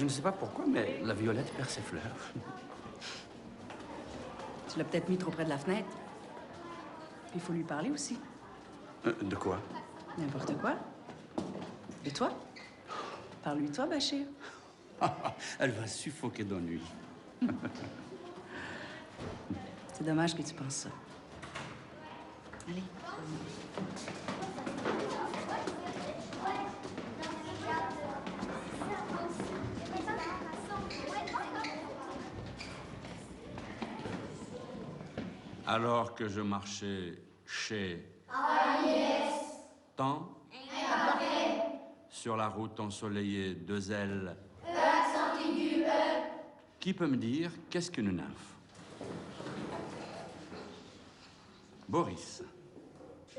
Je ne sais pas pourquoi, mais la violette perd ses fleurs. Tu l'as peut-être mis trop près de la fenêtre. Il faut lui parler aussi. De quoi? N'importe quoi. De toi. Parle-lui de toi, Bachir. Elle va suffoquer d'ennui. C'est dommage que tu penses ça. Allez. Alors que je marchais chez... Tant sur la route ensoleillée de Zèle. Qui peut me dire qu'est-ce qu'une nymphe? Boris.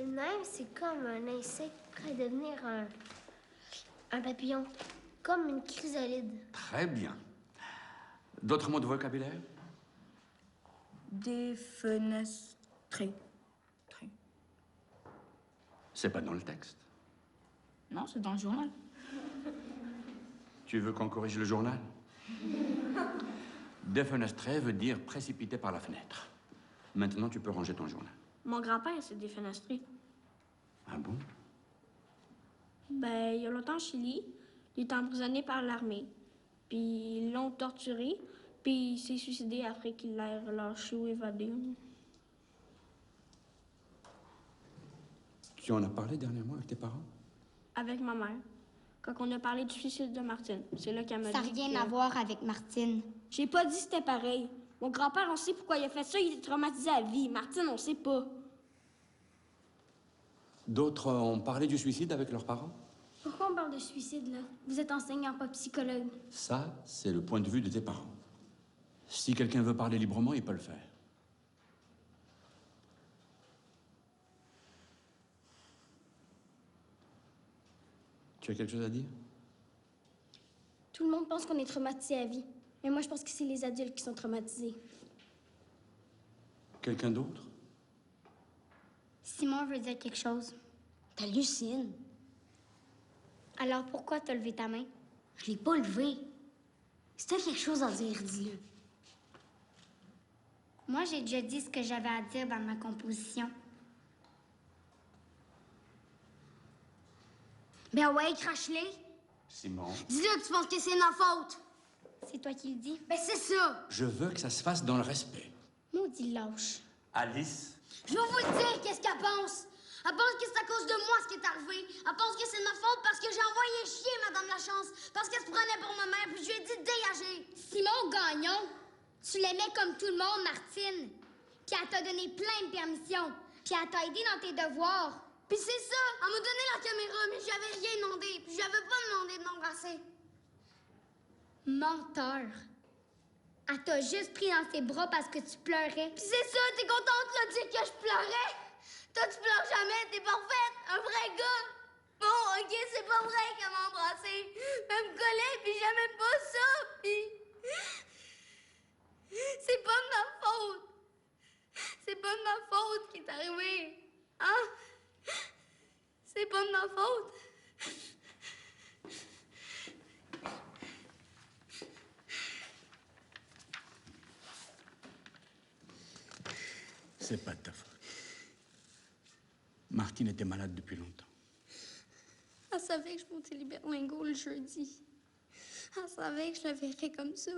Une nymphe, c'est comme un insecte prêt à devenir un papillon. Comme une chrysalide. Très bien. D'autres mots de vocabulaire? Défenestré. C'est pas dans le texte. Non, c'est dans le journal. Tu veux qu'on corrige le journal? Défenestré veut dire précipité par la fenêtre. Maintenant, tu peux ranger ton journal. Mon grand-père s'est défenestré. Ah bon? Ben, il y a longtemps en Chili, il est emprisonné par l'armée. Puis ils l'ont torturé, puis il s'est suicidé après qu'il l'ait relâché ou évadé. Tu en as parlé dernièrement avec tes parents? Avec ma mère. Quand on a parlé du suicide de Martine, c'est là qu'elle m'a dit. Ça n'a rien à voir avec Martine. J'ai pas dit que c'était pareil. Mon grand-père, on sait pourquoi il a fait ça, il est traumatisé à vie. Martine, on sait pas. D'autres ont parlé du suicide avec leurs parents? Pourquoi on parle de suicide, là? Vous êtes enseignant, pas psychologue. Ça, c'est le point de vue de tes parents. Si quelqu'un veut parler librement, il peut le faire. Tu as quelque chose à dire? Tout le monde pense qu'on est traumatisé à vie. Mais moi, je pense que c'est les adultes qui sont traumatisés. Quelqu'un d'autre? Simon veut dire quelque chose. T'hallucines. Alors pourquoi t'as levé ta main? Je l'ai pas levée. Si t'as quelque chose à dire, dis-le. Moi, j'ai déjà dit ce que j'avais à dire dans ma composition. Ben ouais, crache-les. Simon. Dis-le que tu penses que c'est ma faute. C'est toi qui le dis? Ben c'est ça. Je veux que ça se fasse dans le respect. Maudit lâche. Alice. Je vais vous le dire, qu'est-ce qu'elle pense. Elle pense que c'est à cause de moi ce qui est arrivé. Elle pense que c'est de ma faute parce que j'ai envoyé chier Madame Lachance. Parce qu'elle se prenait pour ma mère, puis je lui ai dit de dégager. Simon Gagnon, tu l'aimais comme tout le monde, Martine. Puis elle t'a donné plein de permissions. Puis elle t'a aidé dans tes devoirs. Puis c'est ça, elle m'a donné la caméra, mais j'avais rien demandé. Puis j'avais pas demandé de m'embrasser. Menteur. Elle t'a juste pris dans ses bras parce que tu pleurais. Puis c'est ça, t'es contente de dire que je pleurais? Toi, tu pleures jamais, t'es parfaite, un vrai gars. Bon, OK, c'est pas vrai qu'elle m'a embrassée. Elle me collait, puis j'aimais pas ça, puis... C'est pas de ma faute. C'est pas de ma faute qui est arrivé. Hein? C'est pas de ma faute. C'est pas de ta faute. Martine était malade depuis longtemps. Elle savait que je montais les berlingots le jeudi. Elle savait que je la verrais comme ça.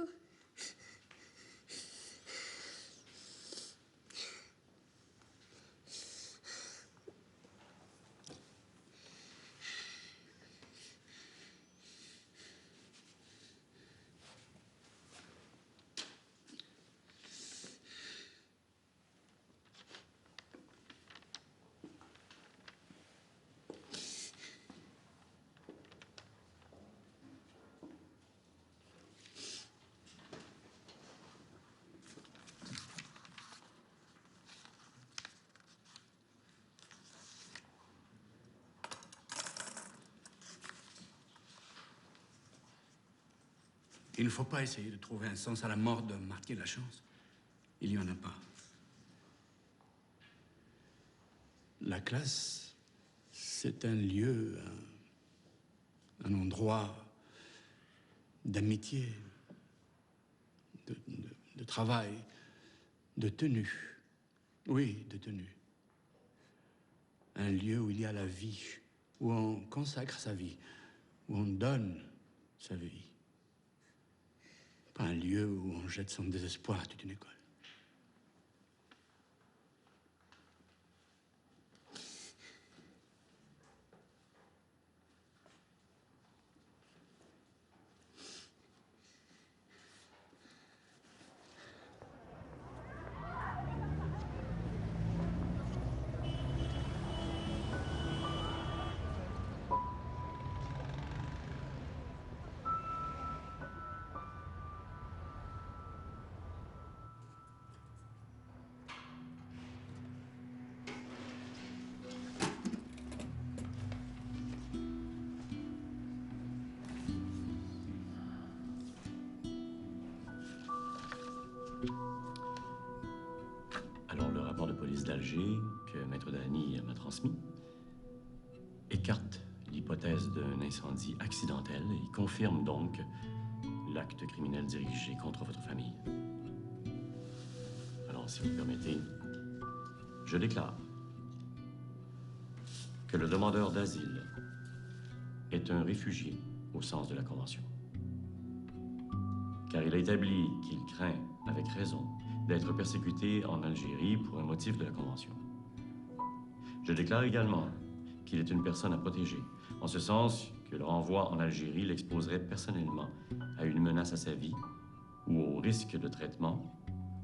Il ne faut pas essayer de trouver un sens à la mort de Martine Lachance. Il n'y en a pas. La classe, c'est un lieu, un endroit d'amitié, de travail, de tenue. Oui, de tenue. Un lieu où il y a la vie, où on consacre sa vie, où on donne sa vie. Pas un lieu où on jette son désespoir à toute une école. Alors, le rapport de police d'Alger, que Maître Dany m'a transmis, écarte l'hypothèse d'un incendie accidentel et confirme donc l'acte criminel dirigé contre votre famille. Alors, si vous le permettez, je déclare que le demandeur d'asile est un réfugié au sens de la Convention. Car il a établi qu'il craint, avec raison, d'être persécuté en Algérie pour un motif de la Convention. Je déclare également qu'il est une personne à protéger, en ce sens que le renvoi en Algérie l'exposerait personnellement à une menace à sa vie ou au risque de traitement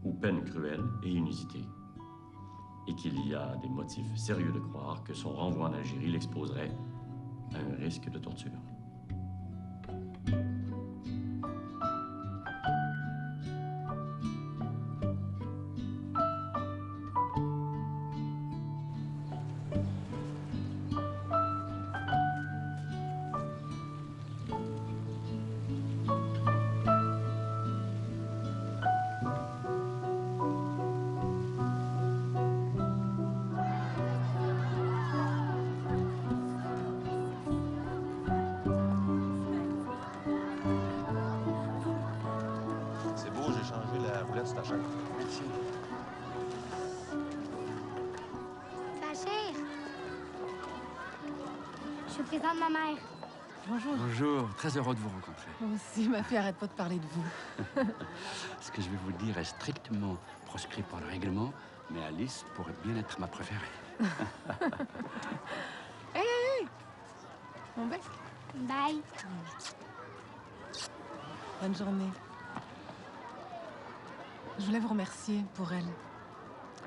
ou peine cruelle et inusitée, et qu'il y a des motifs sérieux de croire que son renvoi en Algérie l'exposerait à un risque de torture. C'est beau, j'ai changé la roulette sur ta chaise. Merci. Bachir! Je présente ma mère. Bonjour. Bonjour, très heureux de vous rencontrer. Moi aussi, ma fille arrête pas de parler de vous. Ce que je vais vous dire est strictement proscrit par le règlement, mais Alice pourrait bien être ma préférée. Hé, mon bec. Bye. Bonne journée. Je voulais vous remercier pour elle.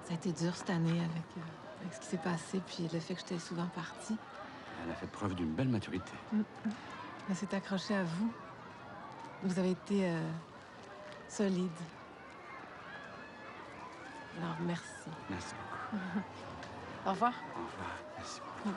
Ça a été dur cette année avec ce qui s'est passé, puis le fait que j'étais souvent partie. Elle a fait preuve d'une belle maturité. Elle s'est accrochée à vous. Vous avez été solide. Alors, merci. Merci beaucoup. Au revoir. Au revoir. Merci beaucoup.